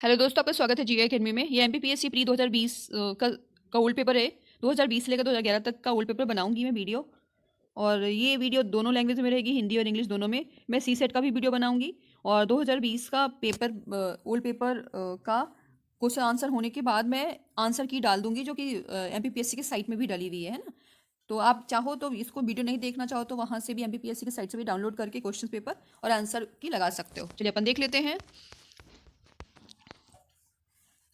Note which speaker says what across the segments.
Speaker 1: Hello दोस्तों, आपका स्वागत है जीके अकेडमी में। ये एमपीपीएससी प्री 2020 का ओल्ड पेपर है। 2020 से लेकर 2011 तक का ओल्ड पेपर बनाऊंगी मैं वीडियो। और ये वीडियो दोनों लैंग्वेज में रहेगी, हिंदी और इंग्लिश दोनों में। मैं सी सेट का भी वीडियो बनाऊंगी। और 2020 का पेपर ओल्ड पेपर का क्वेश्चन आंसर होने के बाद मैं आंसर की डाल दूंगी, जो कि एमपीपीएससी के साइट में भी डली हुई है ना। तो आप चाहो तो इसको वीडियो नहीं देखना चाहो तो वहाँ से भी एमपीपीएससी के साइट से भी डाउनलोड करके क्वेश्चन पेपर और आंसर की लगा सकते हो। चलिए अपन देख लेते हैं।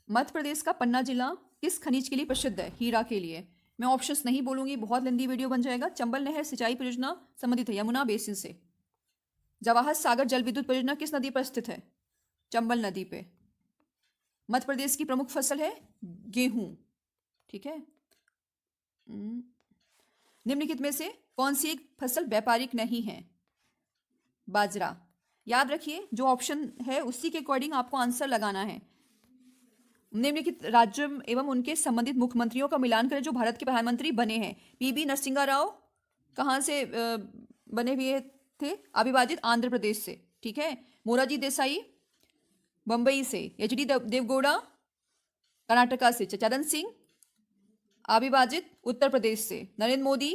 Speaker 1: मध्य प्रदेश का पन्ना जिला किस खनिज के लिए प्रसिद्ध है? हीरा के लिए। मैं ऑप्शंस नहीं बोलूंगी, बहुत लंबी वीडियो बन जाएगा। चंबल नहर सिंचाई परियोजना संबंधित है यमुना बेसिन से। जवाहर सागर जल विद्युत परियोजना किस नदी पर स्थित है? चंबल नदी पे। मध्य प्रदेश की प्रमुख फसल है गेहूं। ठीक है। हम्म, निम्नलिखित में से कौन सी एक फसल व्यापारिक नहीं है? बाजरा। याद रखिए, जो ऑप्शन है उसी के अकॉर्डिंग आपको आंसर लगाना है। निम्नलिखित राज्य एवं उनके संबंधित मुख्यमंत्रियों का मिलान करें जो भारत के प्रधानमंत्री बने हैं। पीबी नरसिंहा राव कहाँ से बने हुए थे? अविभाजित आंध्र प्रदेश से। ठीक है। मोरारजी देसाई बंबई से। एच डी देवगौड़ा कर्नाटका से। चरण सिंह अविभाजित उत्तर प्रदेश से। नरेंद्र मोदी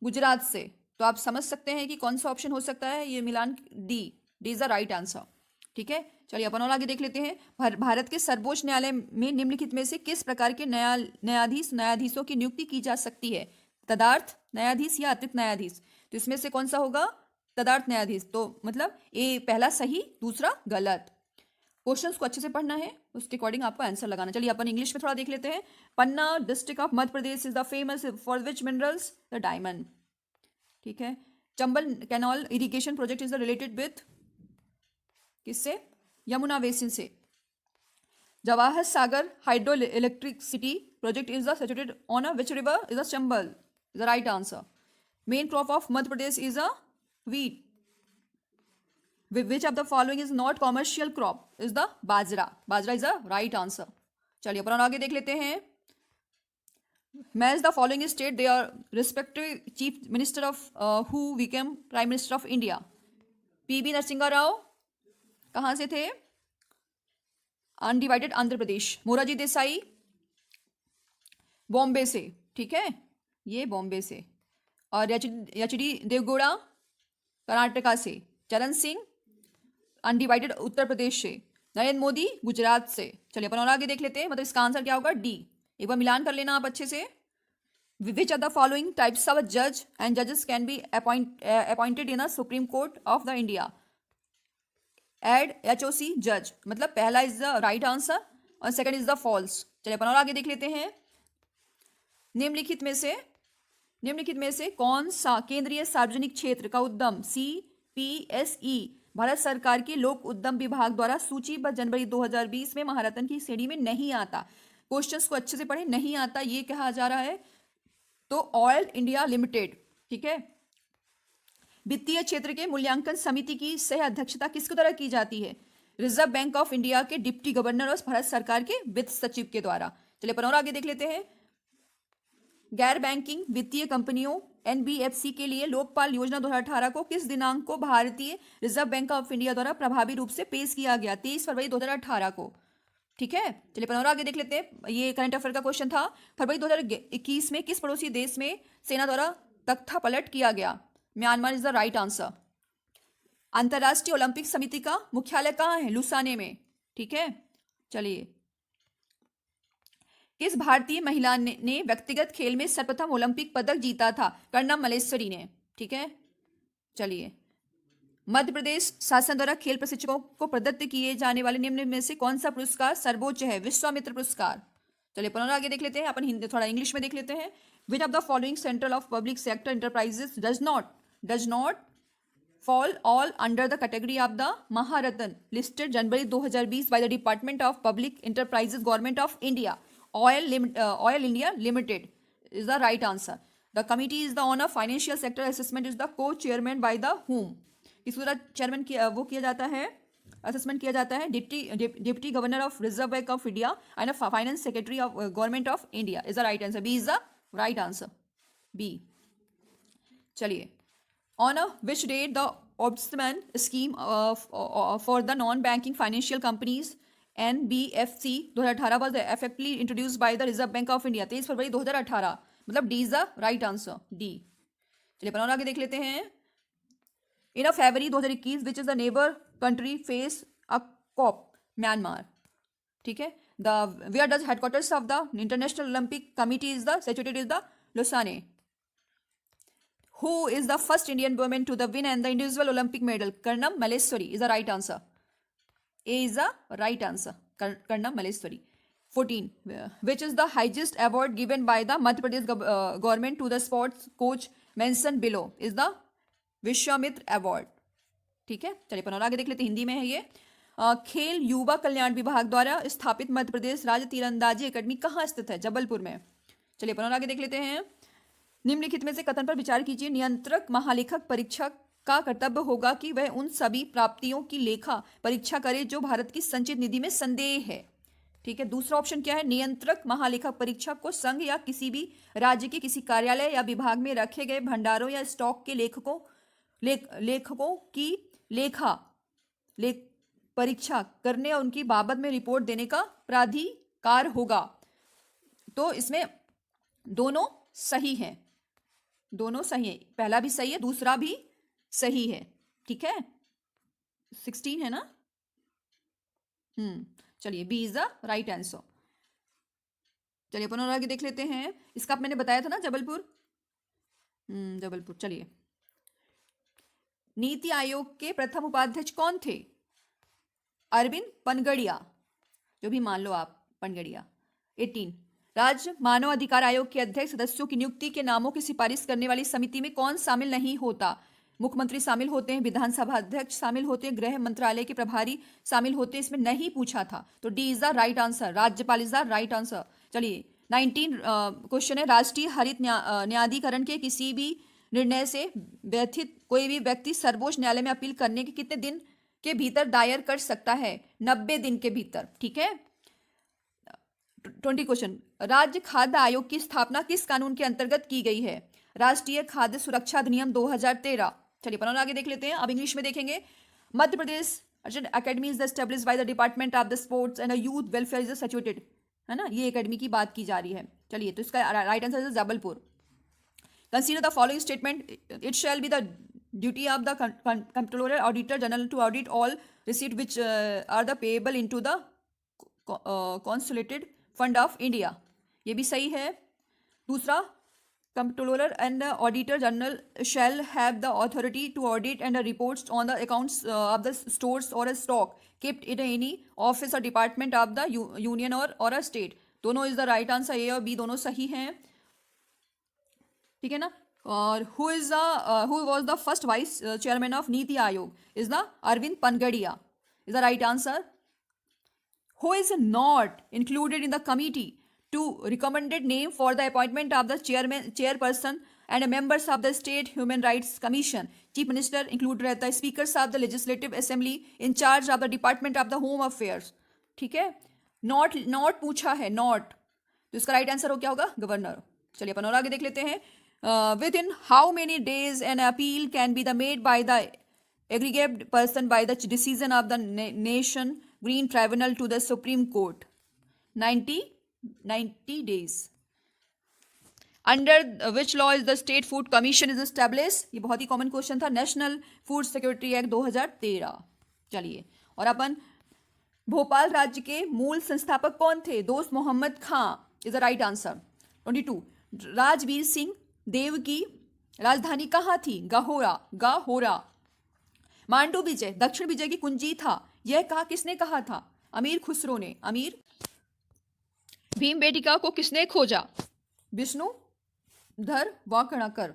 Speaker 1: गुजरात से। तो आप समझ सकते हैं कि कौन सा ऑप्शन हो सकता है ये मिलान। D. D is the right answer. ठीक है। चलिए अपन और आगे देख लेते हैं। भारत के सर्वोच्च न्यायालय में निम्नलिखित में से किस प्रकार के न्यायाधीशों की नियुक्ति की जा सकती है? तदार्थ न्यायाधीश या अतिरिक्त न्यायाधीश? तो इसमें से कौन सा होगा? तदार्थ न्यायाधीश। तो मतलब ए पहला सही, दूसरा गलत। क्वेश्चंस को अच्छे से पढ़ना है, उसके अकॉर्डिंग आपको आंसर लगाना। चलिए अपन इंग्लिश में थोड़ा देख लेते हैं। Panna district of Madhya Pradesh is the famous for which minerals? The diamond. ठीक है। Chambal canal irrigation project is related with किससे? यमुना बेसिन से। Jawahar Sagar hydro electricity project is situated on a which river? Is the Chambal. Is the right answer. Main crop of Madhya Pradesh is a wheat. Which of the following is not commercial crop? Is the bajra. Bajra is the right answer. चलिए अपन आगे देख लेते हैं। Match the following state they are respective chief minister of who became prime minister of India. PB Narasimha Rao कहाँ से थे? Undivided Andhra Pradesh. Morarji Desai Bombay से। ठीक है, ये बॉम्बे से। और एच डी देवगौड़ा कर्नाटका से। चरण सिंह अनडिवाइडेड उत्तर प्रदेश से। नरेंद्र मोदी गुजरात से। चलिए अपन और आगे देख लेते हैं। मतलब इसका आंसर क्या होगा? डी। एक बार मिलान कर लेना आप अच्छे से। विच are the following types of जज एंड जजेस can be appointed in a supreme court of the India? Add HOC जज। मतलब पहला इज द राइट आंसर और सेकंड इज द फॉल्स। चलिए अपन और आगे देख लेते हैं। निम्नलिखित में से कौन सा केंद्रीय सार्वजनिक क्षेत्र का उद्यम CPSE भारत सरकार के लोक उद्यम विभाग द्वारा सूचीबद्ध जनवरी 2020 में महारत्न की श्रेणी में नहीं आता? क्वेश्चंस को अच्छे से पढ़ें। नहीं आता ये कहा जा रहा है तो ऑयल इंडिया लिमिटेड। ठीक है। वित्तीय क्षेत्र के मूल्यांकन समिति की सह अध्यक्षता किसके द्वारा की जाती है? रिजर्व बैंक ऑफ इंडिया के डिप्टी गवर्नर और भारत सरकार के वित्त सचिव के द्वारा। चलिए अपन और आगे देख लेते हैं। गैर बैंकिंग वित्तीय कंपनियों NBFC के लिए लोकपाल योजना 2018 को किस दिनांक को भारतीय रिजर्व बैंक ऑफ इंडिया द्वारा प्रभावी रूप से पेश किया गया? 23 फरवरी 2018 को। ठीक है। चलिए अपन और आगे देख लेते हैं। ये करंट अफेयर का क्वेश्चन था। फरवरी 2021 में किस पड़ोसी देश में सेना द्वारा तख्ता पलट किया गया? Myanmar is the right answer. अंतर्राष्ट्रीय ओलंपिक समिति का मुख्यालय कहाँ है? लुसाने में। ठीक है। चलिए, किस भारतीय महिला ने व्यक्तिगत खेल में सर्वप्रथम ओलंपिक पदक जीता था? कर्णम मल्लेश्वरी ने। ठीक है। चलिए, मध्य प्रदेश शासन द्वारा खेल प्रशिक्षकों को प्रदत्त किए जाने वाले निम्न में से कौन सा पुरस्कार सर्वोच्च है? विश्वामित्र पुरस्कार। चलिए अपन आगे देख लेते हैं। अपन हिंदी थोड़ा इंग्लिश में देख लेते हैं। विच of the following central of public sector enterprises does not fall all under the category of the Maharatna listed January 2020 by the Department of Public Enterprises Government of India. Oil India Limited is the right answer. The committee is the on a financial sector assessment is the co-chairman by the whom? किस पूरा chairman वो किया जाता है, assessment किया जाता है? Deputy governor of reserve bank of India and finance secretary of government of India is the right answer. B is the right answer. B. चलिए, on which date the Ombudsman scheme for the non-banking financial companies NBFC 2018 was effectively introduced by the Reserve Bank of India. 23 फरवरी 2018, मतलब D is the right answer, D. चलिए अपन और आगे देख लेते हैं। In February 2021 which is the neighbour country face a coup Myanmar, ठीक है। The where does headquarters of the international olympic committee is the situated is the Lausanne. Who is the first Indian woman to the win and the individual Olympic medal? Karnam Malleswari is the right answer. A is the right answer. Karnam Malleswari. 14. Which is the highest award given by the Madhya Pradesh government to the sports coach mentioned below? Is the Vishwamitra award, ठीक है। चलिए अपन और आगे देख लेते हैं, हिंदी में है ये। खेल युवा कल्याण विभाग द्वारा स्थापित मध्य प्रदेश राज्य तीरंदाजी एकेडमी कहाँ स्थित है? जबलपुर में। चलिए अपन और आगे देख लेते हैं। निम्नलिखित में से कथन पर विचार कीजिए। नियंत्रक महालेखक परीक्षक का कर्तव्य होगा कि वह उन सभी प्राप्तियों की लेखा परीक्षा करे जो भारत की संचित निधि में संदेह है, ठीक है। दूसरा ऑप्शन क्या है? नियंत्रक महालेखक परीक्षक को संघ या किसी भी राज्य के किसी कार्यालय या विभाग में रखे गए भंडारों या स्टॉक के लेखकों की परीक्षा करने और उनकी बाबत में रिपोर्ट देने का प्राधिकार होगा। तो इसमें दोनों सही हैं, दोनों सही है। पहला भी सही है, दूसरा भी सही है, ठीक है। 16 है ना? चलिए B is the right answer. चलिए अपन और आगे देख लेते हैं। इसका मैंने बताया था ना जबलपुर, जबलपुर। चलिए, नीति आयोग के प्रथम उपाध्यक्ष कौन थे? अरविंद पनगड़िया, जो भी मान लो आप, पनगड़िया। 18 राज्य मानव अधिकार आयोग के अध्यक्ष सदस्यों की नियुक्ति के नामों की सिफारिश करने वाली समिति में कौन शामिल नहीं होता? मुख्यमंत्री शामिल होते हैं, विधानसभा अध्यक्ष शामिल होते हैं, गृह मंत्रालय के प्रभारी शामिल होते हैं। इसमें नहीं पूछा था, तो D is the right answer. राज्यपाल इज द राइट आंसर। चलिए 19 क्वेश्चन है। राष्ट्रीय हरित न्यायाधिकरण के किसी भी निर्णय से व्यथित कोई भी व्यक्ति सर्वोच्च न्यायालय में अपील करने के कितने दिन के भीतर दायर कर सकता है? 90 दिन के भीतर, ठीक है। 20 क्वेश्चन। राज्य खाद्य आयोग की स्थापना किस कानून के अंतर्गत की गई है? राष्ट्रीय खाद्य सुरक्षा अधिनियम 2013। चलिए अपन आगे देख लेते हैं। अब इंग्लिश में देखेंगे। Madhya Pradesh academy is established by the department of the sports and youth welfare is situated, है ना, ये एकेडमी की बात की जा रही है। चलिए, तो इसका right answer is Jabalpur. Consider the following statement. It shall be the duty of the controller auditor general to audit all receipt which are the payable into the consolidated fund of India, ये भी सही है। दूसरा, controller and auditor general shall have the authority to audit and reports on the accounts of the stores और stock kept in any office or department of the union or a state। दोनों is the right answer. A और B दोनों सही हैं, ठीक है ना। और who was the first vice chairman of NITI Aayog? Is the Arvind Panagariya, is the right answer. Who is not included in the committee to recommended name for the appointment of the chairperson and members of the State Human Rights Commission? Chief Minister included रहता है, speakers of the Legislative Assembly in charge of the Department of the Home Affairs, ठीक है। not पूछा है, not, तो इसका right answer हो क्या होगा? गवर्नर। चलिए अपन और आगे देख लेते हैं। Within how many days an appeal can be made by the aggrieved person by the decision of the nation Green Tribunal to the Supreme Court? 90 days. Under which law is the State Food Commission is established? ये बहुत ही common question था। National food security act 2013। चलिए, और अपन भोपाल राज्य के मूल संस्थापक कौन थे? दोस्त Mohammad Khan is the right answer. 22 Rajveer Singh Dev की राजधानी कहाँ थी? गाहोरा। मांडू विजय दक्षिण विजय की कुंजी था, यह कहा किसने कहा था? अमीर खुसरो ने। अमीर। भीमबेटिका को किसने खोजा? विष्णुधर वाकणकर।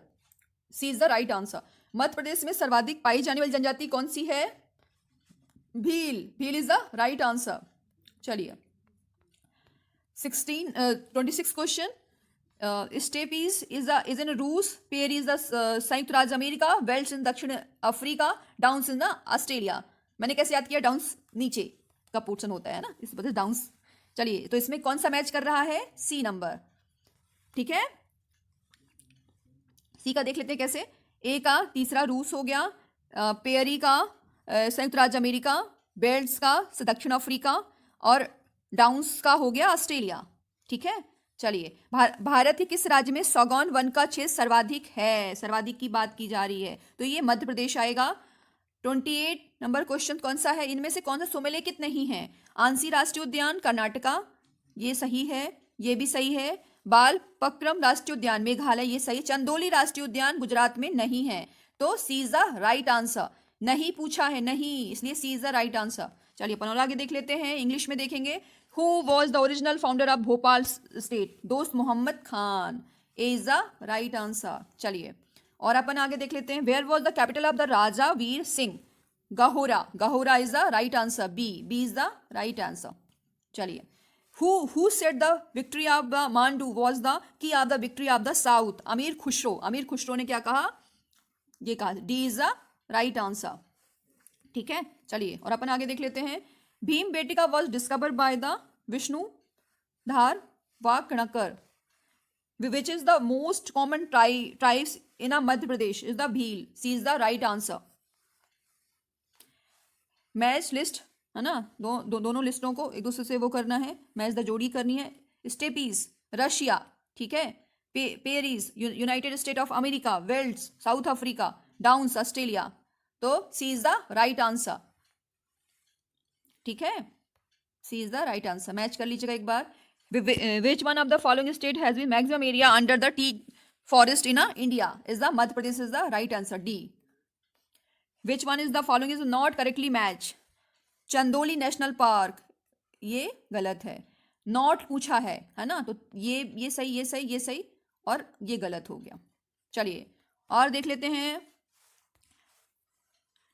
Speaker 1: सी इज द राइट आंसर। मध्य प्रदेश में सर्वाधिक पाई जाने वाली जनजाति कौन सी है? Bhil is the right answer. चलिए 26 क्वेश्चन। स्टेपीज इज इन रूस, पेयर इज द संयुक्त राज्य अमेरिका, वेल्स इन दक्षिण Africa, downs in the Australia. मैंने कैसे याद किया? डाउन्स नीचे का पोर्शन होता है ना, इस वजह से डाउन्स। चलिए, तो इसमें कौन सा मैच कर रहा है? सी नंबर, ठीक है। सी का देख लेते हैं कैसे। ए का तीसरा रूस हो गया, पेयरी का संयुक्त राज्य अमेरिका, बेल्ट्स का दक्षिण अफ्रीका, और डाउन्स का हो गया ऑस्ट्रेलिया। ठीक है, चलिए भारत के किस राज्य में सौगौन वन का क्षेत्र सर्वाधिक है? सर्वाधिक की बात की जा रही है तो ये मध्य प्रदेश आएगा। 28 नंबर क्वेश्चन कौन सा है? इनमें से कौन सा सुमेलित नहीं है? आंसी राष्ट्रीय उद्यान कर्नाटका, ये सही है, ये भी सही है। बाल पक्रम राष्ट्रीय उद्यान मेघालय, ये सही। चंदोली राष्ट्रीय उद्यान गुजरात में नहीं है, तो C is the right answer. नहीं पूछा है, नहीं, इसलिए सी इज द राइट आंसर। चलिए अपन और आगे देख लेते हैं, इंग्लिश में देखेंगे। Who was the original founder of Bhopal state? Dost Mohammad Khan is the right answer. चलिए और अपन आगे देख लेते हैं। Where was the capital of the Raja Veer Singh? Gahora, Gahora is the right answer. B is the right answer. चलिए who said the victory of the Mandu was the key of the victory of the South? अमीर खुसरो, अमीर खुसरो ने क्या कहा? ये कहा D is the right answer. ठीक है, चलिए और अपन आगे देख लेते हैं। Bhimbetka was discovered by the Vishnu Dhar Wakankar, which is the most common tribes in Madhya Pradesh? Is the Bhil. C is the right answer. Match list है ना, दोनों लिस्टों को एक दूसरे से वो करना है, मैच द जोड़ी करनी है। स्टेपीज रशिया, ठीक है। Prairies united state of America, velds south Africa, downs Australia, तो C is the right answer. ठीक है, C is the right answer. Match कर लीजिएगा एक बार। Which one of the following state has been maximum area under the teak forest in India? Is the Madhya Pradesh is the right answer, D. Which one is the following is not correctly match? Chandoli national park, ये गलत है। Not पूछा है ना, तो ये सही, ये सही, ये सही और ये गलत हो गया। चलिए और देख लेते हैं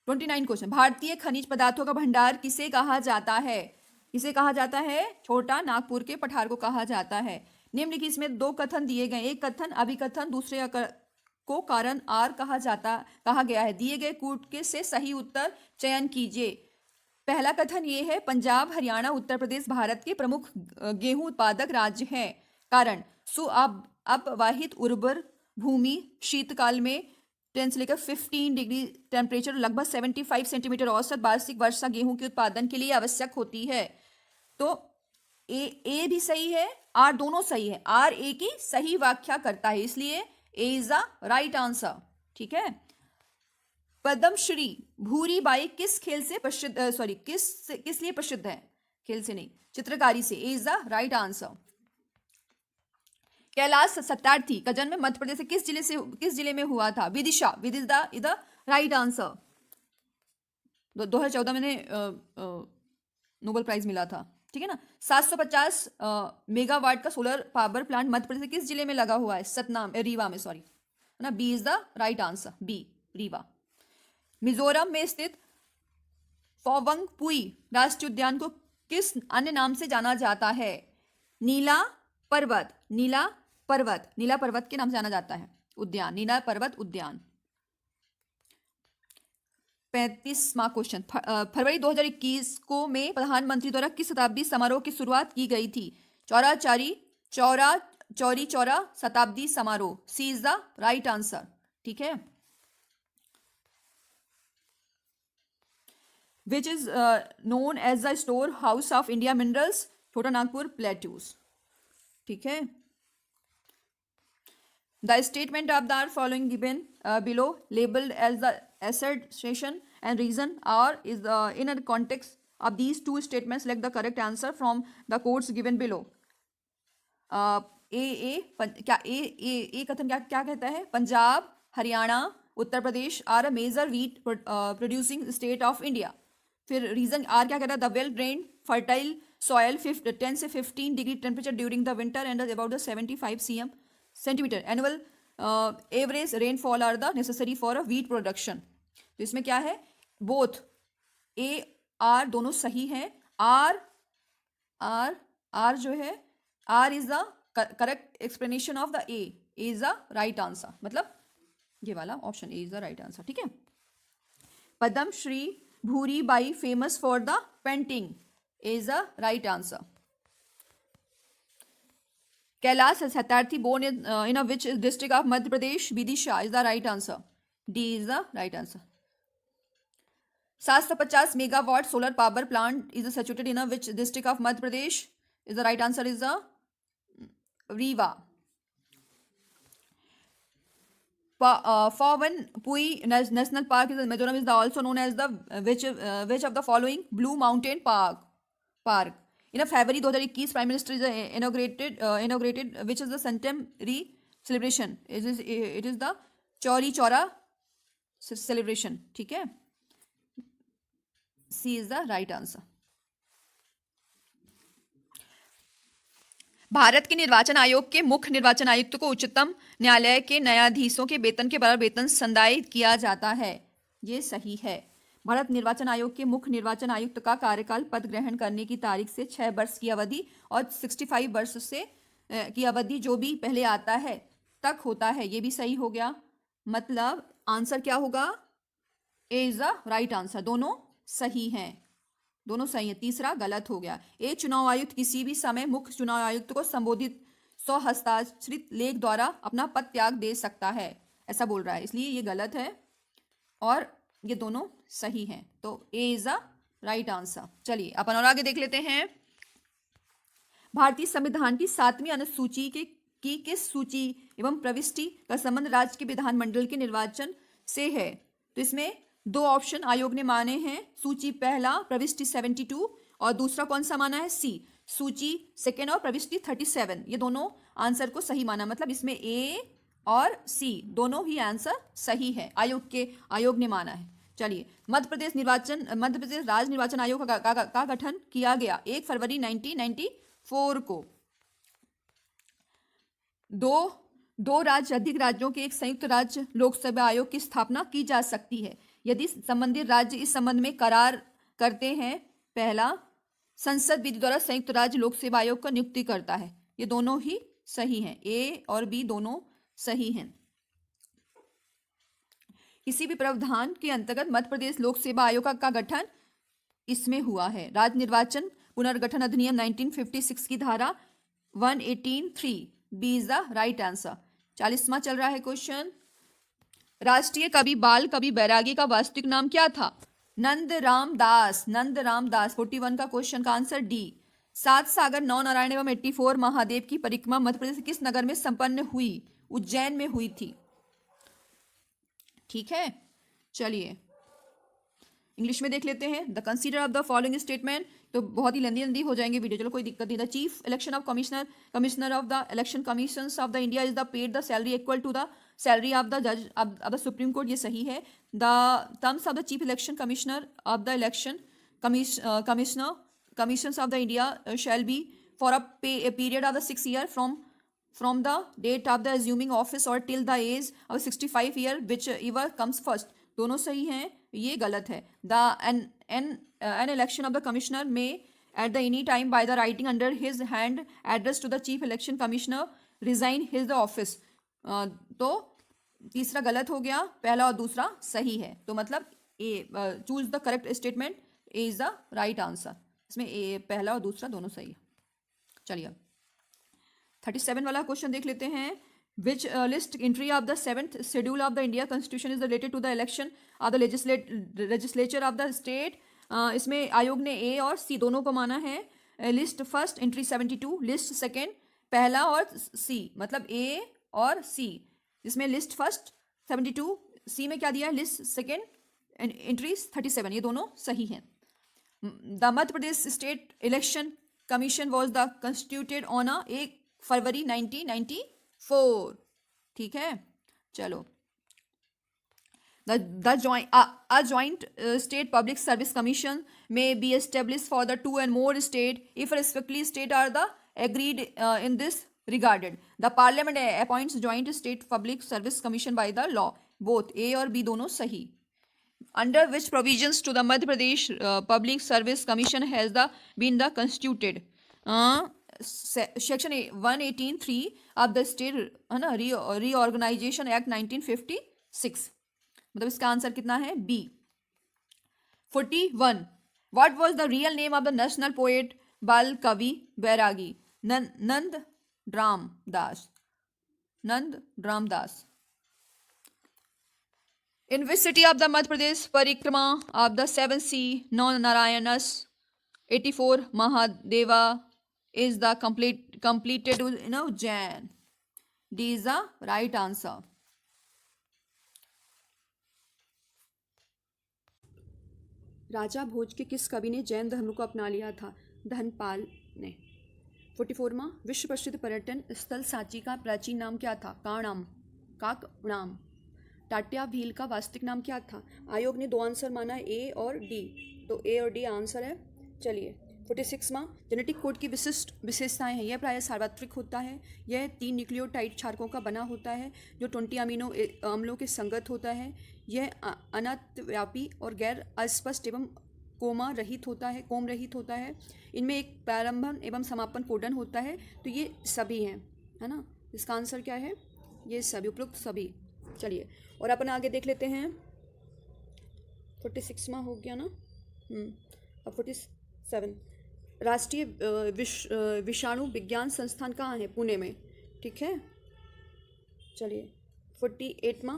Speaker 1: 29 क्वेश्चन। भारतीय खनिज पदार्थों का भंडार किसे कहा जाता है? किसे कहा जाता है? छोटा नागपुर के पठार को कहा जाता है। निम्नलिखित इसमें दो कथन दिए गए, एक कथन अभिकथन, दूसरे को कारण आर कहा गया है। दिए गए कूट के से सही उत्तर चयन कीजिए। पहला कथन ये है, पंजाब हरियाणा उत्तर प्रदेश भारत के प्रमुख गेहूं उत्पादक राज्य हैं। कारण अपवाहित उर्वर भूमि, शीतकाल में 10 से लेकर 15 डिग्री टेम्परेचर, लगभग 75 सेंटीमीटर औसत वार्षिक वर्षा गेहूं के उत्पादन के लिए आवश्यक होती है। तो ए भी सही है, आर दोनों सही है। आर ए की सही व्याख्या करता है, इसलिए ए इज द राइट आंसर। ठीक है। पद्मश्री भूरी बाई किस खेल से प्रसिद्ध, सॉरी किस लिए प्रसिद्ध है? खेल से नहीं, चित्रकारी से। Is the right answer. Kailash Satyarthi का जन्म मध्य प्रदेश से किस जिले में हुआ था? Vidisha, with is the right answer. 2014 में नोबेल प्राइज मिला था। ठीक है ना। 750 मेगावाट का solar power plant Madhya Pradesh किस जिले में लगा हुआ है? सतनाम, रीवा में, सॉरी, है ना। B is the right answer, B, Rewa. Mizoram में स्थित फोवंगपुई राष्ट्रीय उद्यान को किस अन्य नाम से जाना जाता है? नीला पर्वत, नीला पर्वत के नाम से जाना जाता है उद्यान, नीला पर्वत उद्यान। 35वां क्वेश्चन। फरवरी 2021 को में प्रधानमंत्री द्वारा किस शताब्दी समारोह की शुरुआत की गई थी? चौरी चौरा शताब्दी समारोह। सी इज द राइट आंसर। ठीक है। Which is known as the storehouse of India minerals? छोटा नागपुर प्लेट्यूज। ठीक है। The statement of the following given below labeled as the assertion and reason or is in a context of these two statements, select the correct answer from the quotes given below. ए कथन क्या कहता है? Punjab Haryana Uttar Pradesh are a major wheat producing state of India. फिर reason are क्या कहता है? The well drained fertile soil 10 से 15 degree temperature during the winter and about the 75 centimetre annual average rainfall are the necessary for a wheat production. तो इसमें क्या है? Both A R दोनों सही है। आर जो है, R is the correct explanation of the A is the right answer, मतलब ये वाला option A is the right answer. ठीक है। Padma Shri Bhuri Bai famous for the painting is the right answer. Kailash Satyarthi born in a which district of Madhya Pradesh? Vidisha is the right answer, D is the right answer. 750 megawatt solar power plant is situated in which district of Madhya Pradesh? Is the right answer is the Rewa. Fawan Pui National Park is Mizoram is also known as the which of the following Blue Mountain Park. In February 2021, Prime Minister is inaugurated which is the centenary celebration. It is the Chauri Chaura celebration. ठीक है. C is the right answer. Bharat के निर्वाचन आयोग के मुख्य निर्वाचन आयुक्त को उच्चतम न्यायालय के न्यायाधीशों के वेतन के बराबर वेतन संदायित किया जाता है. ये सही है. भारत निर्वाचन आयोग के मुख्य निर्वाचन आयुक्त का कार्यकाल पद ग्रहण करने की तारीख से 6 वर्ष की अवधि और 65 वर्ष से की अवधि जो भी पहले आता है तक होता है. ये भी सही हो गया. मतलब आंसर क्या होगा? ए इज द राइट आंसर. दोनों सही हैं. दोनों सही है. तीसरा गलत हो गया. एक चुनाव आयुक्त किसी भी समय मुख्य चुनाव आयुक्त को संबोधित 100 हस्ताक्षरित लेख द्वारा अपना पद त्याग दे सकता है, ऐसा बोल रहा है. इसलिए ये गलत है और ये दोनों सही हैं. तो ए इज द राइट आंसर. चलिए अपन और आगे देख लेते हैं. भारतीय संविधान की 7वीं अनुसूची की किस सूची एवं प्रविष्टि का संबंध राज्य के विधानमंडल के निर्वाचन से है? तो इसमें 2 ऑप्शन आयोग ने माने हैं. सूची पहला प्रविष्टि 72 और दूसरा कौन सा माना है? सी सूची सेकेंड और प्रविष्टि 37. ये दोनों आंसर को सही माना. मतलब इसमें ए और सी दोनों ही आंसर सही है. आयोग ने माना है. चलिए मध्य प्रदेश राज्य निर्वाचन आयोग का गठन किया गया 1 फरवरी 1994 को. दो राज्य अधिक राज्यों के एक संयुक्त राज्य लोकसेवा आयोग की स्थापना की जा सकती है यदि संबंधित राज्य इस संबंध में करार करते हैं. पहला, संसद विधि द्वारा संयुक्त राज्य लोक सेवा आयोग का नियुक्ति करता है. ये दोनों ही सही हैं. ए और बी दोनों सही हैं. किसी भी प्रावधान के अंतर्गत मध्य प्रदेश लोक सेवा आयोग का गठन इसमें हुआ है. राज्य निर्वाचन पुनर्गठन अधिनियम 1956 की धारा 118(3). B is the right answer. 40वां चल रहा है क्वेश्चन. राष्ट्रीय कवि बाल कवि बैरागी का वास्तविक नाम क्या था? नंदराम दास. 41 का क्वेश्चन का आंसर डी. 7 सागर 9 नारायण एवं 84 महादेव की परिक्रमा मध्य प्रदेश के किस नगर में संपन्न हुई? उज्जैन में हुई थी. ठीक है. चलिए इंग्लिश में देख लेते हैं. The consider of the following statement. तो बहुत ही लंदी हो जाएंगे वीडियो. चलो कोई दिक्कत नहीं. The chief election of commissioner of the election commissions of the India is the paid the salary equal to the salary of the जज ऑफ द सुप्रीम कोर्ट. ये सही है. The terms of the chief election commissioner of the election commissions of the India shall be for a period of the 6 year from the date of the assuming office or till the age of 65 year whichever comes first. दोनों सही हैं. ये गलत है. An election of the commissioner may at the any time by the writing under his hand address to the chief election commissioner resign his the office. तो तीसरा गलत हो गया. पहला और दूसरा सही है. तो मतलब A choose the correct statement. A is the right answer. इसमें ए पहला और दूसरा दोनों सही है. चलिए 37 वाला क्वेश्चन देख लेते हैं. Which list entry of the 7th schedule of the India Constitution is related to the election of the legislature of the state? इसमें आयोग ने ए और सी दोनों को माना है. List first entry 72, list second पहला और सी. मतलब ए और सी. इसमें लिस्ट फर्स्ट 72, सी में क्या दिया है? List second entry 37. ये दोनों सही हैं. The Madhya Pradesh state election commission was the constituted on 1 फरवरी 1994. ठीक है. चलो the joint state public service commission may be established for the 2 and more state if respectively state are the agreed in this regarded. The parliament appoints joint state public service commission by the law. Both A और B दोनों सही. Under which provisions to the Madhya Pradesh public service commission has been the constituted? Section 118(3) of the state है ना reorganisation act 1956. मतलब इसका answer कितना है? B. 41. What was the real name of the national poet Bal Kavi Bairagi? Nandram Das. In which city of the Madhya Pradesh parikrama of the 7 sea नौ नारायणस 84 Mahadeva is the completed in Ujjain. D is the right answer. राजा भोज के किस कवि ने जैन धर्म को अपना लिया था? धनपाल ने। 44वां विश्व प्रसिद्ध पर्यटन स्थल सांची का प्राचीन नाम क्या था? काकनाम। टाटिया भील का वास्तविक नाम क्या था? आयोग ने दो आंसर माना, ए और डी, तो ए और डी आंसर है। चलिए 46वां जेनेटिक कोड की विशिष्ट विशेषताएं हैं। यह प्रायः सार्वत्रिक होता है। यह 3 न्यूक्लियोटाइड क्षारकों का बना होता है जो 20 अमीनो अम्लों के संगत होता है। यह अनंतव्यापी और गैर अस्पष्ट एवं कोम रहित होता है। इनमें एक प्रारंभन एवं समापन कोडन होता है। तो ये सभी हैं, है ना। इसका आंसर क्या है? ये सभी, उपरोक्त सभी। चलिए और अपन आगे देख लेते हैं। 46वां हो गया ना। अब 47 राष्ट्रीय विषाणु विज्ञान संस्थान कहाँ है? पुणे में, ठीक है। चलिए 48वां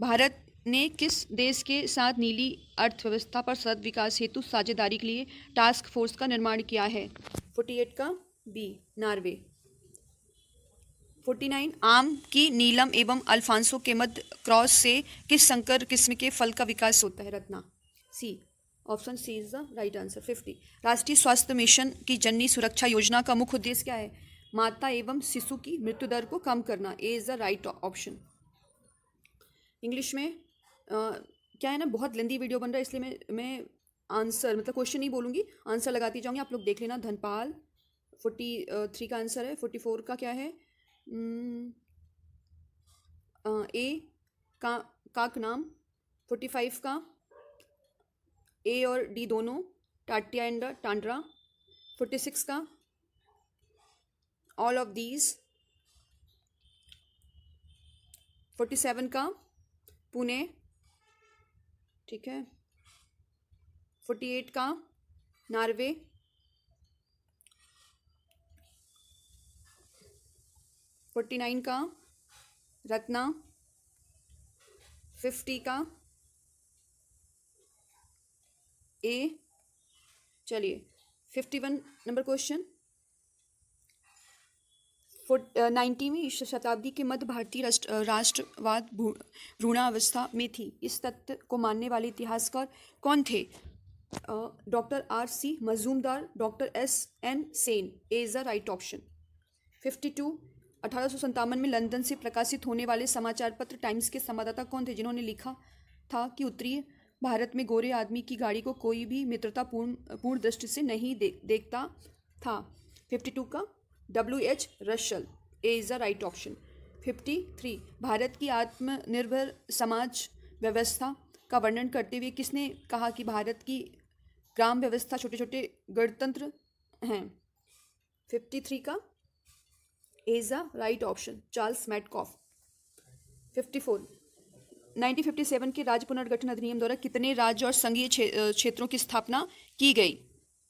Speaker 1: भारत ने किस देश के साथ नीली अर्थव्यवस्था पर सतत विकास हेतु साझेदारी के लिए टास्क फोर्स का निर्माण किया है? 48 का बी, नॉर्वे। 49 आम की नीलम एवं अल्फांसो के मध्य क्रॉस से किस संकर किस्म के फल का विकास होता है? रत्ना। C, option C is the right answer. 50 राष्ट्रीय स्वास्थ्य मिशन की जननी सुरक्षा योजना का मुख्य उद्देश्य क्या है? माता एवं शिशु की मृत्यु दर को कम करना। A is the right option. English में क्या है ना, बहुत लेंदी वीडियो बन रहा है, इसलिए मैं आंसर मतलब क्वेश्चन नहीं बोलूँगी, आंसर लगाती जाऊँगी, आप लोग देख लेना। धनपाल 43 का आंसर है। 44 का क्या है? ए काकनाम। 45 का ए और डी दोनों, टाटिया एंड टांड्रा। 46 का ऑल ऑफ दीज। 47 का पुणे, ठीक है। 48 का नॉर्वे। 49 का रत्ना। 50 का ए। चलिए 51 नंबर क्वेश्चन। 19वीं शताब्दी के मध्य भारतीय राष्ट्रवाद भ्रूणावस्था में थी। इस तथ्य को मानने वाले इतिहासकार कौन थे? Doctor R.C. Majumdar, doctor S.N. Sen. A is the right option. 52 1857 में लंदन से प्रकाशित होने वाले समाचार पत्र टाइम्स के संवाददाता कौन थे, जिन्होंने लिखा था कि उत्तरी भारत में गोरे आदमी की गाड़ी को कोई भी मित्रतापूर्ण दृष्टि से नहीं देखता था? 52 का W.H. रशल। A is the right option. 53 Bharat की आत्मनिर्भर समाज व्यवस्था का वर्णन करते हुए किसने कहा कि भारत की ग्राम व्यवस्था छोटे छोटे गणतंत्र हैं? 53 का A is the right option, Charles Metcalfe. 54 1957 के राज्य पुनर्गठन अधिनियम द्वारा कितने राज्य और संघीय क्षेत्रों की स्थापना की गई?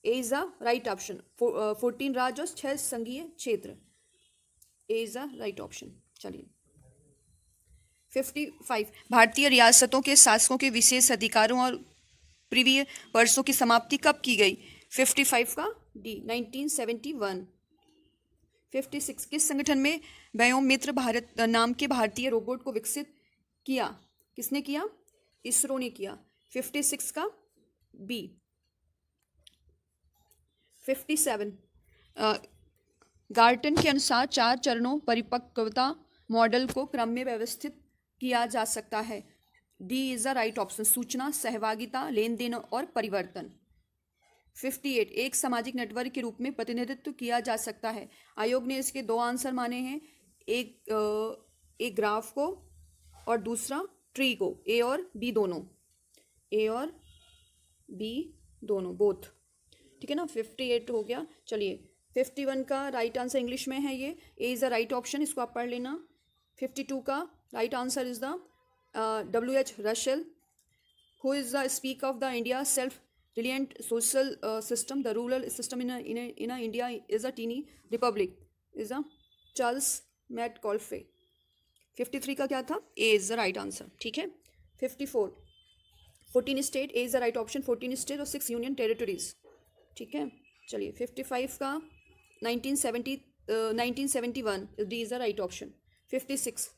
Speaker 1: ए इज द राइट ऑप्शन, 14 राज्य और 6 संघीय क्षेत्र। ए इज द राइट ऑप्शन। चलिए 55 भारतीय रियासतों के शासकों के विशेष अधिकारों और प्रिवीय वर्षों की समाप्ति कब की गई? 55 का डी, 1971। 56 किस संगठन में व्योममित्र भारत नाम के भारतीय रोबोट को विकसित किया? किसने किया? इसरो ने किया। 56 का बी। 57 गार्टन के अनुसार 4 चरणों परिपक्वता मॉडल को क्रम में व्यवस्थित किया जा सकता है। D is the right option, सूचना, सहभागिता, लेन देन और परिवर्तन। 58 एक सामाजिक नेटवर्क के रूप में प्रतिनिधित्व किया जा सकता है। आयोग ने इसके 2 आंसर माने हैं, एक ग्राफ को और दूसरा ट्री को। ए और बी दोनों, ए और बी दोनों, बोथ, ठीक है ना। 58 हो गया। चलिए 51 का राइट आंसर इंग्लिश में है, ये ए इज़ द राइट ऑप्शन, इसको आप पढ़ लेना। 52 का right answer is the W.H. रशल। Who is the speak of the India self reliant social system, the rural system in India is a teeny republic, is a Charles Metcalfe। 53 का क्या था? A is the right answer, ठीक है। 54, 14 state, A is the right option, 14 state और 6 union territories, ठीक है। चलिए 55 का 1971, D is the right option. 56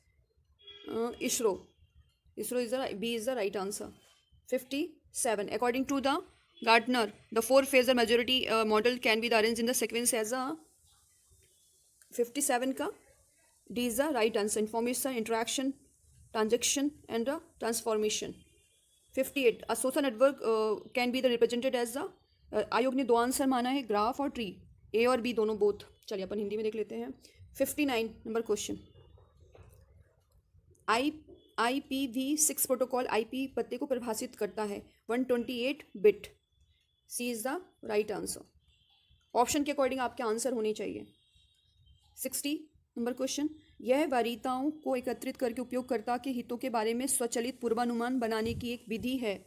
Speaker 1: ISRO, ISRO is the B is the right answer. 57 according to the Gartner, the four-phasor majority model can be arranged in the sequence as a 57 का D is the right answer. Information, interaction, transaction and transformation. 58 a social network can be the represented as the आयोग ने दो answer माना है, graph और tree, ए और B दोनों both. चलिए अपन हिंदी में देख लेते हैं। 59 number question, IPv6 protocol IP पते को परिभाषित करता है 128 bit. C is the right answer. Option के अकॉर्डिंग आपके आंसर होने चाहिए। 60 नंबर क्वेश्चन, यह वरीयताओं को एकत्रित करके उपयोगकर्ता के हितों के बारे में स्वचालित पूर्वानुमान बनाने की एक विधि है।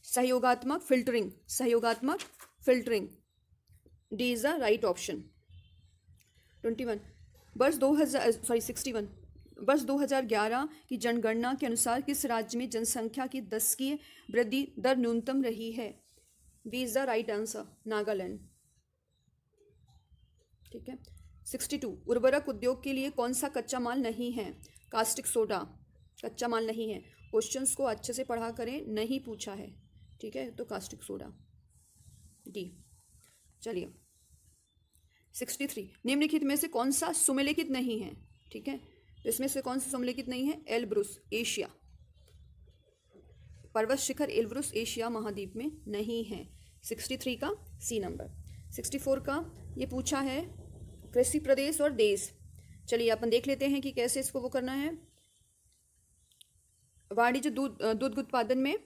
Speaker 1: सहयोगात्मक फिल्टरिंग, सहयोगात्मक filtering, D is the right option. 61 वर्ष 2011 की जनगणना के अनुसार किस राज्य में जनसंख्या की दशकीय वृद्धि दर न्यूनतम रही है? B is the right answer, Nagaland, ठीक है। 62 उर्वरक उद्योग के लिए कौन सा कच्चा माल नहीं है? कास्टिक सोडा कच्चा माल नहीं है। क्वेश्चंस को अच्छे से पढ़ा करें, नहीं पूछा है, ठीक है, तो कास्टिक सोडा डी। चलिए 63 निम्नलिखित में से कौन सा सुमेलित नहीं है? ठीक है, तो इसमें से कौन सा सुमेलित नहीं है? एल्ब्रुस, एशिया, पर्वत शिखर एल्ब्रुस एशिया महाद्वीप में नहीं है। 63 का सी नंबर। 64 का ये पूछा है कृषि प्रदेश और देश। चलिए अपन देख लेते हैं कि कैसे इसको वो करना है। वाणिज्य दूध उत्पादन में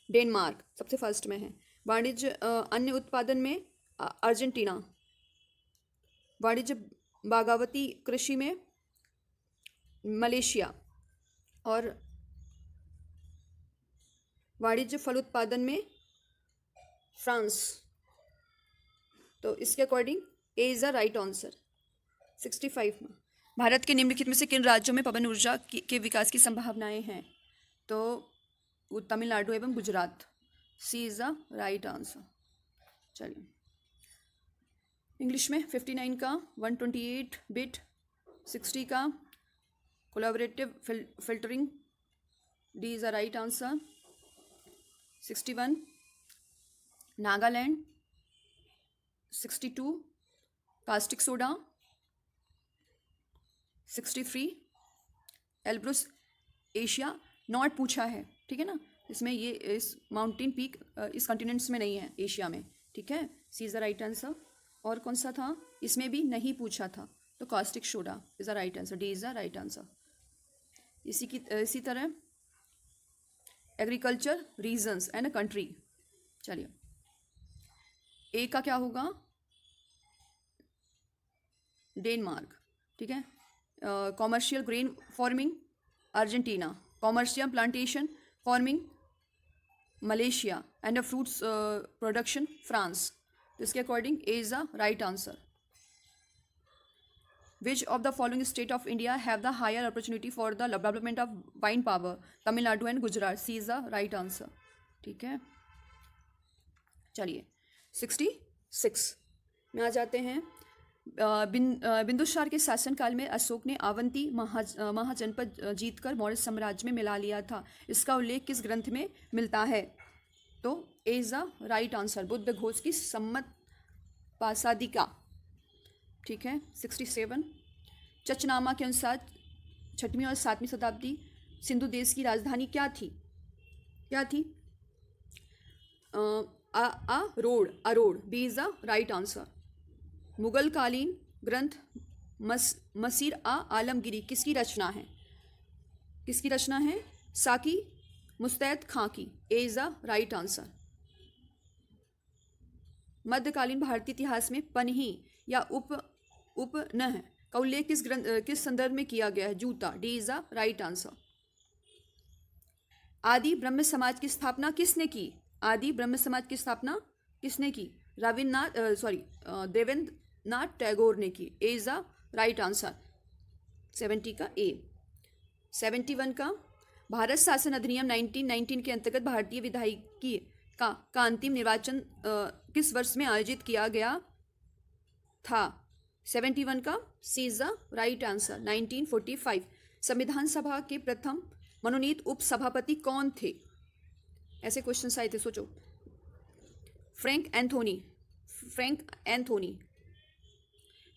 Speaker 1: डेनमार्क सबसे फर्स्ट में है। वाणिज्य अन्य उत्पादन में अर्जेंटीना। वाणिज्य बागावती कृषि में मलेशिया। और वाणिज्य फल उत्पादन में फ्रांस। तो इसके according A is the right answer. 65 में भारत के निम्नलिखित में से किन राज्यों में पवन ऊर्जा के विकास की संभावनाएं हैं? तो वो तमिलनाडु एवं Gujarat. C is the right answer. चलिए इंग्लिश में 59 का 128 बिट। 60 का collaborative filtering, D is the right answer. 61 Nagaland. 62 caustic soda. 63 Elbrus Asia not पूछा है, ठीक है ना, इसमें ये इस माउंटेन पीक इस कॉन्टिनेंट्स में नहीं है, एशिया में, ठीक है। सी इज़ द राइट आंसर। और कौन सा था? इसमें भी नहीं पूछा था, तो caustic soda is the right answer, D is the right answer. इसी तरह agriculture regions and a country. चलिए ए का क्या होगा? डेनमार्क, ठीक है। Commercial grain farming Argentina. Commercial plantation farming Malaysia. And fruits production France. तो इसके according A is the right answer. Which of the following state of India have the higher opportunity for the development of wind power? Tamil Nadu and Gujarat. C is the right answer, ठीक है। चलिए 66 में आ जाते हैं। बिंदुसार के शासनकाल में अशोक ने अवंती महाजनपद जीतकर मौर्य साम्राज्य में मिला लिया था। इसका उल्लेख किस ग्रंथ में मिलता है? तो ए is the right answer, Buddha Ghosh की सम्मत पासादिका, ठीक है। 67 चचनामा के अनुसार 6वीं और 7वीं शताब्दी सिंधु देश की राजधानी क्या थी? क्या थी? Aror, B is the right answer. मुगल कालीन ग्रंथ मसीर आलमगिरी किसकी रचना है? किसकी रचना है? साकी मुस्तैद खां की। ए इज़ द राइट आंसर। मध्यकालीन भारतीय इतिहास में पनही या उपनह का उल्लेख किस संदर्भ में किया गया है? जूता, D is the right answer. आदि ब्रह्म समाज की स्थापना किसने की? आदि ब्रह्म समाज की स्थापना किसने की? देवेंद्रनाथ टैगोर ने की। ए इज़ द राइट आंसर। 70 का ए। 71 का भारत शासन अधिनियम 1919 के अंतर्गत भारतीय विधायिकी का अंतिम निर्वाचन किस वर्ष में आयोजित किया गया था? 71 का C is the right answer, 1945। संविधान सभा के प्रथम मनोनीत उपसभापति कौन थे? ऐसे क्वेश्चन आए थे, सोचो। Frank Anthony.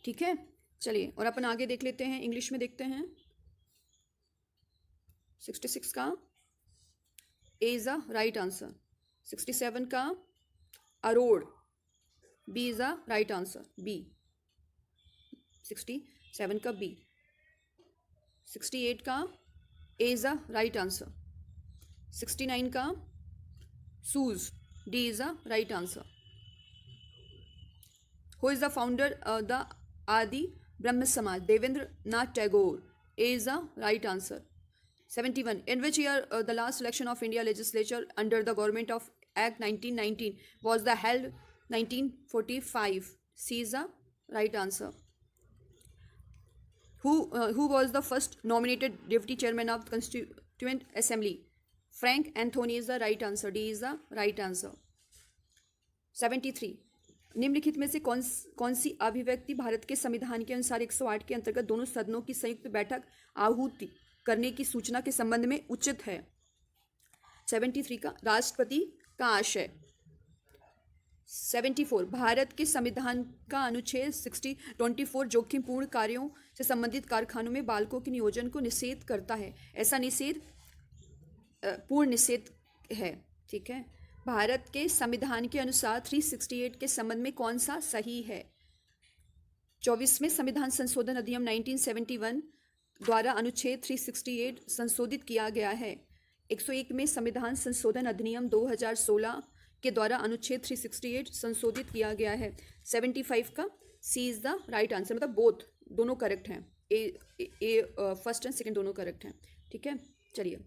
Speaker 1: ठीक है, चलिए और अपन आगे देख लेते हैं, इंग्लिश में देखते हैं। 66 का A is the right answer, 67 का Aror, B is the right answer, B, 67 का बी। 68 का A is the right answer, 69 का सूज, D is the right answer. Who is the founder of the Adi Brahmo Samaj? Debendra Nath Tagore, A is the right answer. 71. In which year the last election of India legislature under the government of Act 1919 was the held? 1945. C is the right answer. Who was the first nominated deputy chairman of the Constituent Assembly? Frank Anthony is the right answer. D is the right answer. 73. निम्नलिखित में से कौन सी अभिव्यक्ति भारत के संविधान के अनुसार 108 के अंतर्गत दोनों सदनों की संयुक्त बैठक आहूति करने की सूचना के संबंध में उचित है? 73 का राष्ट्रपति का आशय। 74. भारत के संविधान का अनुच्छेद 24 जोखिमपूर्ण कार्यों से संबंधित कारखानों में बालकों के नियोजन को निषेध करता है। ऐसा निषेध पूर्ण निषेध है। ठीक है, भारत के संविधान के अनुसार 368 के संबंध में कौन सा सही है? 24वें संविधान संशोधन अधिनियम 1971 द्वारा अनुच्छेद 368 संशोधित किया गया है। 101 में संविधान संशोधन अधिनियम 2016 के द्वारा अनुच्छेद 368 संशोधित किया गया है। 75 का C is the right answer, मतलब बोथ, दोनों करेक्ट हैं। ए फर्स्ट एंड सेकंड दोनों करेक्ट हैं। ठीक है, चलिए।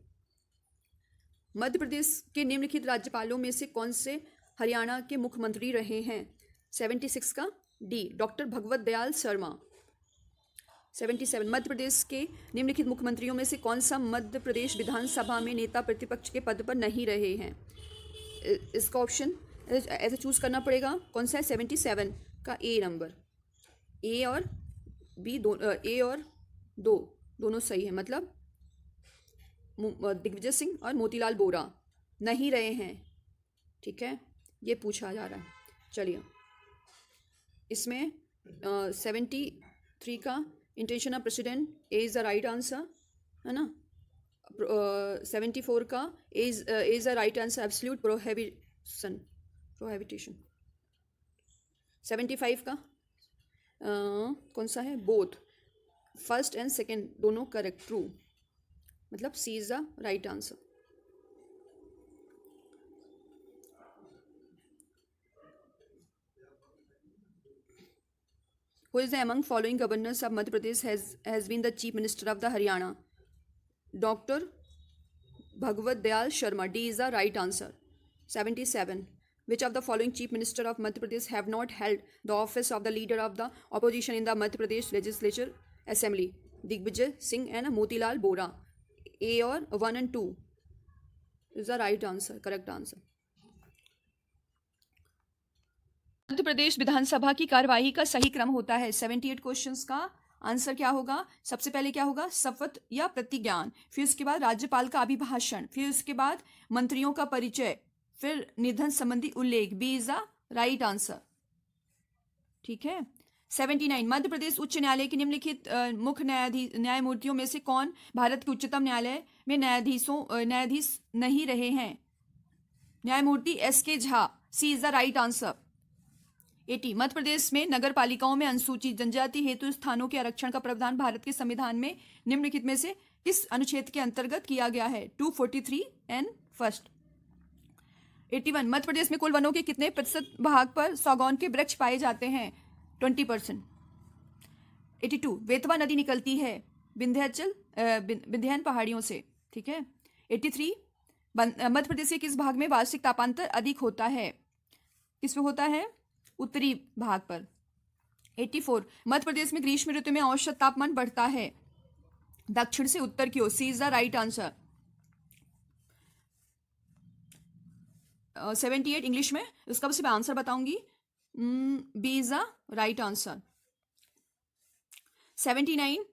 Speaker 1: मध्य प्रदेश के निम्नलिखित राज्यपालों में से कौन से हरियाणा के मुख्यमंत्री रहे हैं? 76 का डी, डॉक्टर भगवत दयाल शर्मा। 77. मध्य प्रदेश के निम्नलिखित मुख्यमंत्रियों में से कौन सा मध्य प्रदेश विधानसभा में नेता प्रतिपक्ष के पद पर नहीं रहे हैं? इसका ऑप्शन ऐसे चूज करना पड़ेगा, कौन सा है? 77 का ए नंबर, ए और बी ए और दो दोनों सही है, मतलब दिग्विजय सिंह और मोतीलाल बोरा नहीं रहे हैं। ठीक है, ये पूछा जा रहा है। चलिए, इसमें 73 का intention of president, A is the right answer, है ना। 74 का is the right answer, absolute prohibition. 75 का कौन सा है? बोथ, फर्स्ट एंड सेकेंड दोनों करेक्ट, ट्रू, मतलब C is the right answer. Who is the among following governors of Madhya Pradesh has been the chief minister of the Haryana? Dr. Bhagwat Dayal Sharma, D is the right answer. 77. Which of the following chief minister of Madhya Pradesh have not held the office of the leader of the opposition in the Madhya Pradesh legislature assembly? Digvijay Singh and Motilal Bora. A or 1 and 2 is the right answer, correct answer. Madhya Pradesh विधानसभा की कार्यवाही का सही क्रम होता है। 78 questions का answer क्या होगा? सबसे पहले क्या होगा? शपथ या प्रतिज्ञान, फिर उसके बाद राज्यपाल का अभिभाषण, फिर उसके बाद मंत्रियों का परिचय, फिर निधन संबंधी उल्लेख। B is the right answer. ठीक है। 79. मध्य प्रदेश उच्च न्यायालय के निम्नलिखित मुख्य न्यायमूर्तियों में से कौन भारत के उच्चतम न्यायालय में न्यायाधीश नहीं रहे हैं? न्यायमूर्ति S K. Jha, C is the right answer. 80. Madhya Pradesh में नगर पालिकाओं में अनुसूचित जनजाति हेतु स्थानों के आरक्षण का प्रावधान भारत के संविधान में निम्नलिखित में से किस अनुच्छेद के अंतर्गत किया गया है? 243 एंड फर्स्ट। 81. मध्य प्रदेश में कुल वनों के कितने प्रतिशत भाग पर सागौन के वृक्ष पाए जाते हैं? 20%। 82. बेतवा नदी निकलती है विंध्याचल पहाड़ियों से। ठीक है। 83. मध्य प्रदेश के किस भाग में वार्षिक तापांतर अधिक होता है? किसमें होता है? उत्तरी भाग पर। 84. मध्य प्रदेश में ग्रीष्म ऋतु में औसत तापमान बढ़ता है दक्षिण से उत्तर की ओर। C is the right answer. 78 English में, उसका बस मैं आंसर बताऊंगी। B is the right answer. 79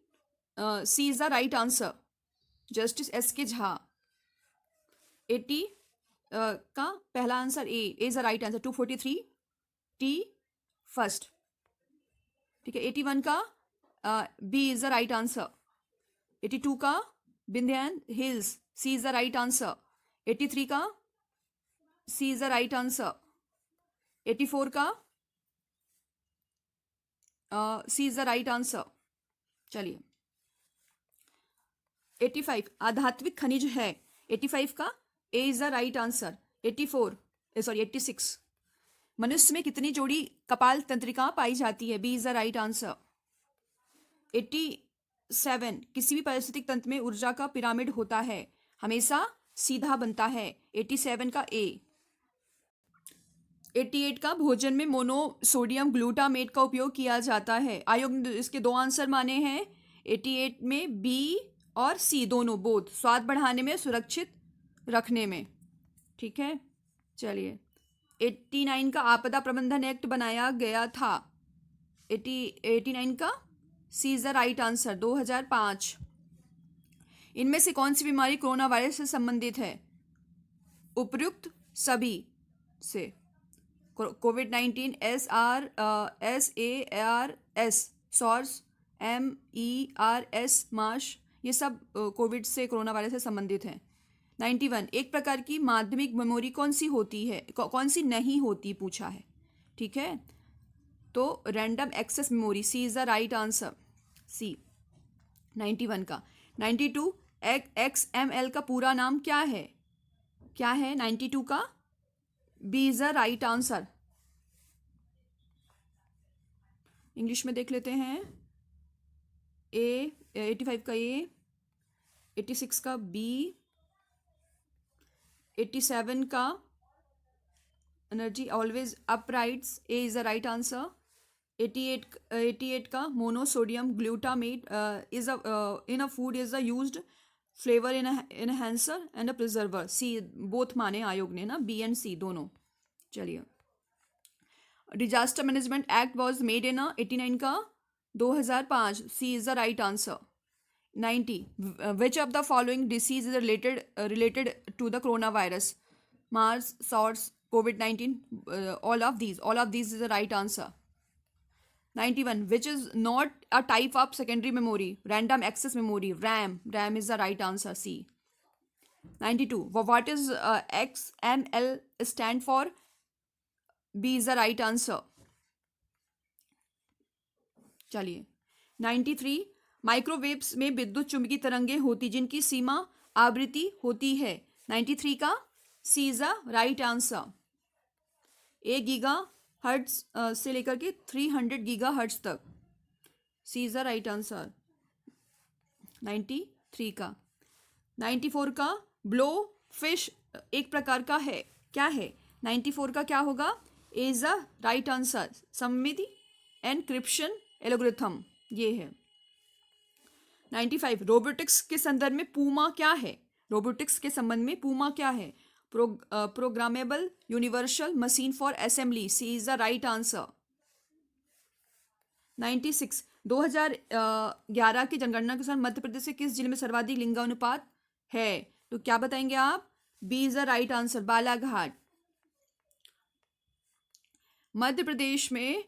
Speaker 1: C is the right answer, justice S K Jha. 80 का पहला answer A is the right answer, 243 T first. ठीक है, 81 का B is the right answer. 82 का Vindhyan hills, C is the right answer. 83 का C is the right answer. 84 का C is the right answer. चलिए 85 आध्यात्मिक खनिज है, 85 का A is the right answer. 86 मनुष्य में कितनी जोड़ी कपाल तंत्रिका पाई जाती है, B is the right answer. 87 किसी भी पारिस्थितिक तंत्र में ऊर्जा का पिरामिड होता है, हमेशा सीधा बनता है, 87 का ए। 88 का भोजन में मोनोसोडियम ग्लूटामेट का उपयोग किया जाता है, आयोग ने इसके दो आंसर माने हैं 88 में, बी और सी दोनों, बोथ, स्वाद बढ़ाने में, सुरक्षित रखने में। ठीक है, चलिए 89 का आपदा प्रबंधन एक्ट बनाया गया था, 89 का C is the right answer, 2005। इनमें से कौन सी बीमारी कोरोना वायरस से संबंधित है, उपयुक्त सभी से। कोविड-19, SARS, सॉर्स, MERS, मार्श, ये सब कोविड से, कोरोना वायरस से संबंधित हैं। 91 एक प्रकार की माध्यमिक मेमोरी कौन सी होती है, कौन सी नहीं होती पूछा है। ठीक है, तो random access memory, C is the right answer, C 91 का। 92 XML का पूरा नाम क्या है, क्या है 92 का, B is the right answer. English में देख लेते हैं, ए 85 का ए, 86 का बी, 87 का energy always uprights, A is the right answer. 88 का monosodium glutamate is in a food is the used flavour enhancer and a preserver, C both माने आयोग ने ना, बी एंड सी दोनों। चलिए disaster management act was made in 89 का 2005, C is the right answer. 90 which of the following disease is related to the corona virus, MERS, SARS, कोविड-19, all of these is the right answer. 91 which is not a type of secondary memory, random access memory, RAM is the right answer, C. 92 what is XML stand for, B is the right answer. चलिए 93 microwaves में विद्युत चुंबकीय तरंगें होती जिनकी सीमा आवृत्ति होती है, 93 का C is the right answer. 1 gigahertz से लेकर के 300 गीगा हर्ट्ज तक, C is the right answer 93 का। 94 का ब्लो फिश एक प्रकार का है, क्या है 94 का, क्या होगा, ए इज द राइट आंसर, सममिति एनक्रिप्शन एल्गोरिथम, ये है। 95 रोबोटिक्स के संदर्भ में पूमा क्या है, रोबोटिक्स के संबंध में पूमा क्या है, programmable universal machine for assembly, C is the right answer. 96 2011 की जनगणना के अनुसार मध्य प्रदेश से किस जिले में सर्वाधिक लिंगानुपात है, तो क्या बताएंगे आप, B is the right answer, Balaghat. Madhya Pradesh में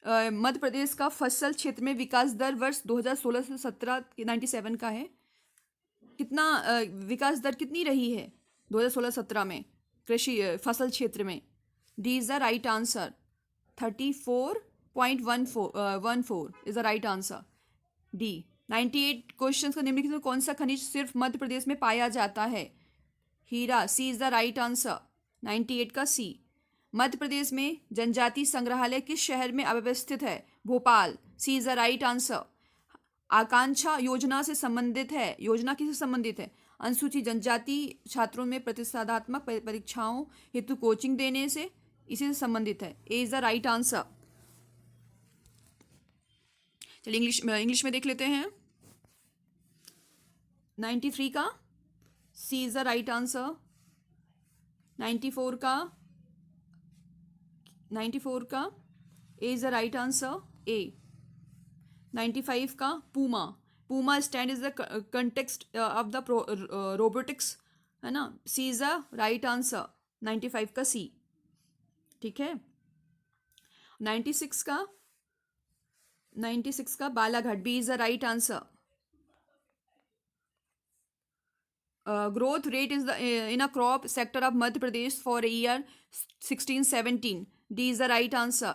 Speaker 1: मध्य प्रदेश का फसल क्षेत्र में विकास दर वर्ष 2016 से 17 97 का है, कितना विकास दर कितनी रही है 2016-17 में कृषि फसल क्षेत्र में, D is the right answer, 34.14 is the right answer, D. 98 question का निम्नलिखित में कौन सा खनिज सिर्फ मध्य प्रदेश में पाया जाता है, हीरा, सी इज द राइट आंसर, 98 का सी। मध्य प्रदेश में जनजाति संग्रहालय किस शहर में अवस्थित है, भोपाल, सी इज द राइट आंसर। आकांक्षा योजना से संबंधित है, योजना किससे संबंधित है, अनुसूचित जनजाति छात्रों में प्रतिस्पर्धात्मक परीक्षाओं हेतु कोचिंग देने से, इसी से संबंधित है, A is the right answer. चलिए इंग्लिश में देख लेते हैं, 93 का C is the right answer, 94 का 94 का A is the right answer A. 95 का PUMA. PUMA stand is the context of the robotics, है ना. C is the right answer. 95 का सी. ठीक है. 96 का Balaghat. B is the right answer. Growth rate is the in a crop sector of Madhya Pradesh for a year 16-17. D is the right answer.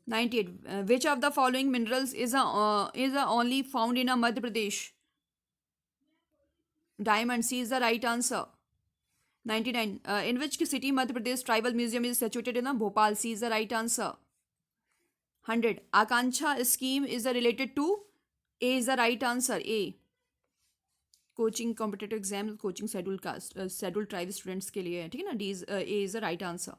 Speaker 1: 98. Which of the following minerals is only found in a Madhya Pradesh? Diamond. C is the right answer. 99. In which city Madhya Pradesh Tribal Museum is situated in? Bhopal. C is the right answer. 100. Akanksha scheme is related to? A is the right answer. A. Coaching competitive exam coaching schedule tribe students के लिए है. ठीक है ना. D is a is the right answer.